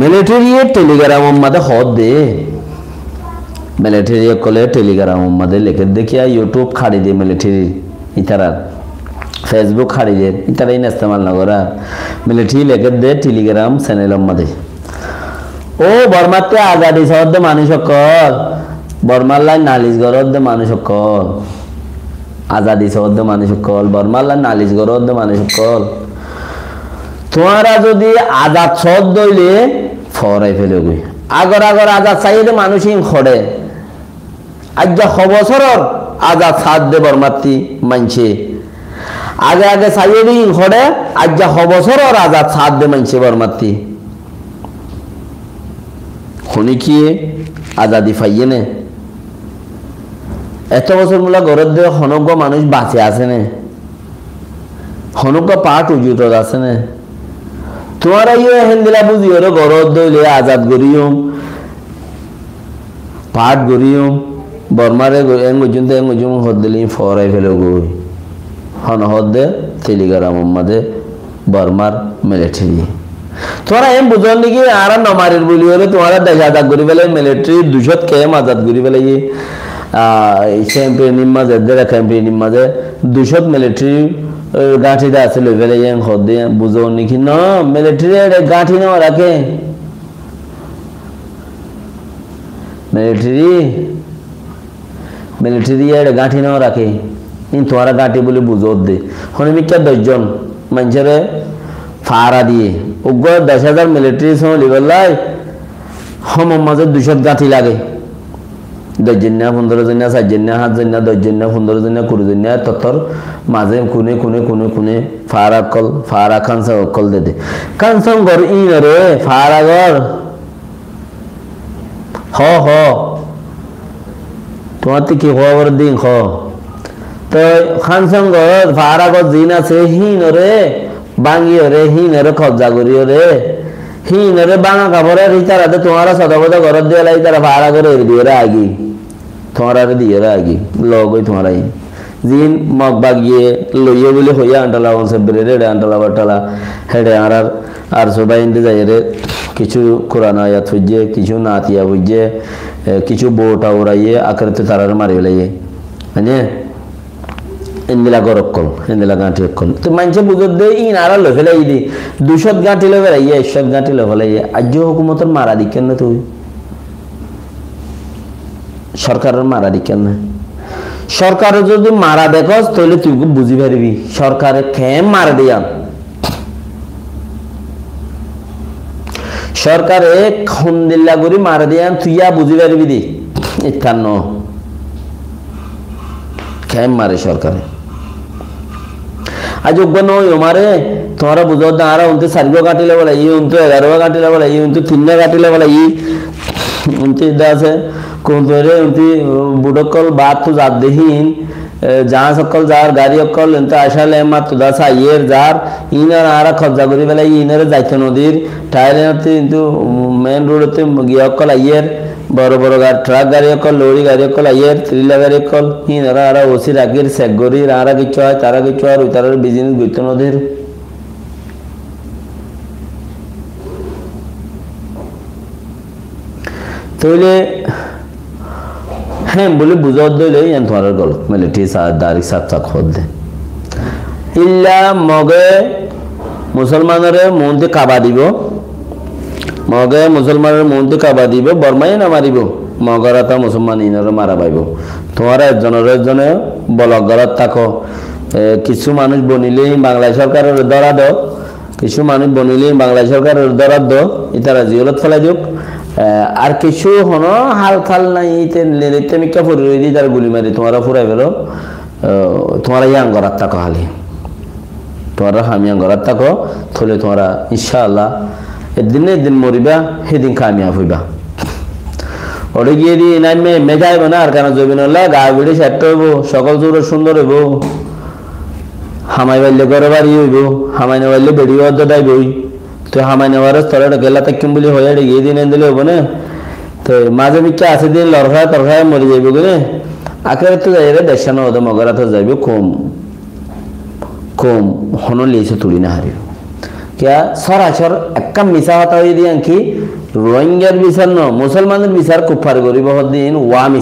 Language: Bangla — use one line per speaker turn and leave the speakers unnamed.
মিলিটারি টেলিগ্রাম মাদে হদ দে মিলিটারি কলে টেলিগ্রাম মাদে লেখে দেখিয়া ইউটিউব খাড়ি দে মিলিটারি ইতারা ফেসবুক খাড়ি দে ইতারা ইন ইস্তেমাল না করা মিলিটারি লেখে দে টেলিগ্রাম চ্যানেল মাদে ও বর্মাতে আজাদি সহদে মানুষ সকল বর্মার লাই নালিশ গরদ মানুষ সকল আজাদি সহদে মানুষ সকল বর্মার লাই নালিশ গরদ মানুষ সকল তোমারা যদি আজাদ সহদ দইলে ফরাই ফেলে গই আগর আগর আজাদ চাইয়ে মানুষ খড়ে আজ্ঞা খবসরর আজাদ সাদ দে বর্মাতি মানছে আগে আগে চাইয়ে দিন খড়ে আজ্ঞা খবসরর আজাদ সাদ দে মানছে বর্মাতি শুনি কি আজাদি ফাইয়ে নে এত বছর মূলা ঘরের দিয়ে হনজ্ঞ মানুষ বাঁচে আছে নে হনজ্ঞ পাঠ উজুত আছে নে তোমার হেন্দিলা বুঝিও রে ঘরত দইলে আজাদ গরিয়ম পাঠ গরিয়ম বর্মারে এঙ্গুজুম হদ দিলি ফরাই ফেলে গই হন হদ দে টেলিগ্রাম মাদে বর্মার মিলিটারি তোরা এম বুঝল নাকি আর নমারির বলি হলে তোমারা দেশ আজাদ করি ফেলে মিলিটারি 200 কেম আজাদ করি ফেলে ক্যাম্পেইনির মাঝে দেড় ক্যাম্পেইনির মাঝে 200 মিলিটারি গাঁঠিটা আছে লই ফেলে হদ দিয়ে বুঝো নাকি ন মিলিটারি গাঁঠি নেওয়া রাখে মিলিটারি গাঁঠি নেওয়া রাখে তোরা গাঁঠি বলে বুঝো দে হনিমিকা 10 জন মানুষের ফাড়া দিয়ে উগ্র 10,000 মিলিটারি সময় লিবেলাই হম মাঝে 200 গাঁঠি লাগে 10 জন 15 জন 7 জন 7 জন 10 জন 15 জন 20 জন ততর মাঝে কোনে ফাড়া খানসা কল দে কানসম ঘর ইন রে ফাড়া ঘর হ তোমার কি খবর দিন হ তো খানসম ঘর ফাড়া ঘর জিন আছে হিন রে বাঙ্গি রে হিন রে কবজা করি রে হিন রে বাঙা কাপড়ে রিতারাতে তোমারা সদাবদা ঘর দিয়ে লাই তারা ফাড়া করে দিয়ে রে আগি তোমারা দিয়ে রে আগি লগই তোমারা জিন মগ বাগিয়ে লইয়ে বলে হইয়া আন্টালা বলছে বেড়ে আন্টালা বাটালা হেডে আর সবাই ইন্দে যাই রে কিছু কোরআন আয়াত হইছে কিছু নাতিয়া হইছে কিছু বোটা উড়াইয়ে আকারতে তারার মারি লাইয়ে মানে ইন্দিলা গরক্কল ইন্দিলা গাঁঠি অক্কল তো মানুষে বুঝত দে ইন আর লো ফেলাই দি 200 গাঁঠি লো ফেলাইয়ে 100 গাঁঠি লো ফেলাইয়ে আজ হুকুমতের মারা দি কেন তুই সরকারের মারা দি কেন সরকার যদি মারা দেখস তাহলে তুই বুঝি পারবি সরকারে কেম মারা দিয়া সরকারে খন্দিল্লা করি মারা দিয়া তুইয়া বুঝি পারবি দি ইত্যান কেম মারে সরকারে আজ নয় মারে তোমারা বুঝো না আর উনতে 4 কাটিলে বলে উনতে 11 কাটিলে বলে উনতে 3 কাটিলে বলে উনতে আছে কোন ধরে উনতে বুড়কল বাত তো জাত দেহিন जहाँ सकल जार गाड़ी अक्कल इंता आशा ले मात तो दासा येर जार इनर आरा खब्जा करी बेला इनर जाइतो नदीर टायर नते इंतु मेन रोड ते गिया अक्कल येर बड़ो बड़ो गाड़ी ट्रक गाड़ी अक्कल लॉरी गाड़ी अक्कल येर थ्रिलर गाड़ी अक्कल इनर आरा ओसी रागिर सेगोरी आरा किच्छु है तारा किच्छु और उतार बिजनेस गुइतो नदीर तो ले হ্যাঁ বলে বুঝাও দিলে ইয়ান তোমার গলত মিলিটারি সাদারি সাতটা খোদ দে ইল্লা মগে মুসলমানরে মনতে কাবা দিব মগে মুসলমানের মনতে কাবা দিব বর্মাই না মারিব মগরাতা মুসলমান ইনরে মারা পাইব তোমারা একজনে বলগরাত থাকো কিছু মানুষ বনিলেই বাংলা সরকারের ধরা দাও কিছু মানুষ বনিলেই বাংলা সরকারের ধরা দাও ইতারা জিয়রত ফেলাই দিও আর কিছু হনো হাল খাল নাই লেতে মিকা ফুরে দি তার গুলি মারি তোমারা ফুরাই ফেলো তোমারা ইয়াং গরাত থাকো হালি তোমারা হামিয়াং গরাত থাকো থলে তোমারা ইনশাআল্লাহ একদিন মরিবা সেদিন কামিয়াব হইবা ওরে গিয়ে দি নাই মেজাইব না আর কেন জবিন গা বিড়ি সেট হইব সকল জোর সুন্দর হইব হামাই বাইলে ঘরে বাড়ি হইব হামাই না বাইলে বেড়ি অর্ধ দাইবই তো হামাই নেওয়ার স্থলে গেলা তাকিম বলি হয়ে গিয়ে দিন দিলে হবো না তো মাঝে বিচ্ছে আছে দিন লড়খায় তরখায় মরে যাইব গেলে আখের তো যাই রে দেশানো হতো মগরা তো যাইব কম হন লিয়েছে তুলি না হারিব क्या सरासर एक्का मिसा हता हुई दी अंकी রোহিঙ্গার বিচার ন মুসলমানের বিচার কুফার গরিব দিন ওয়ামি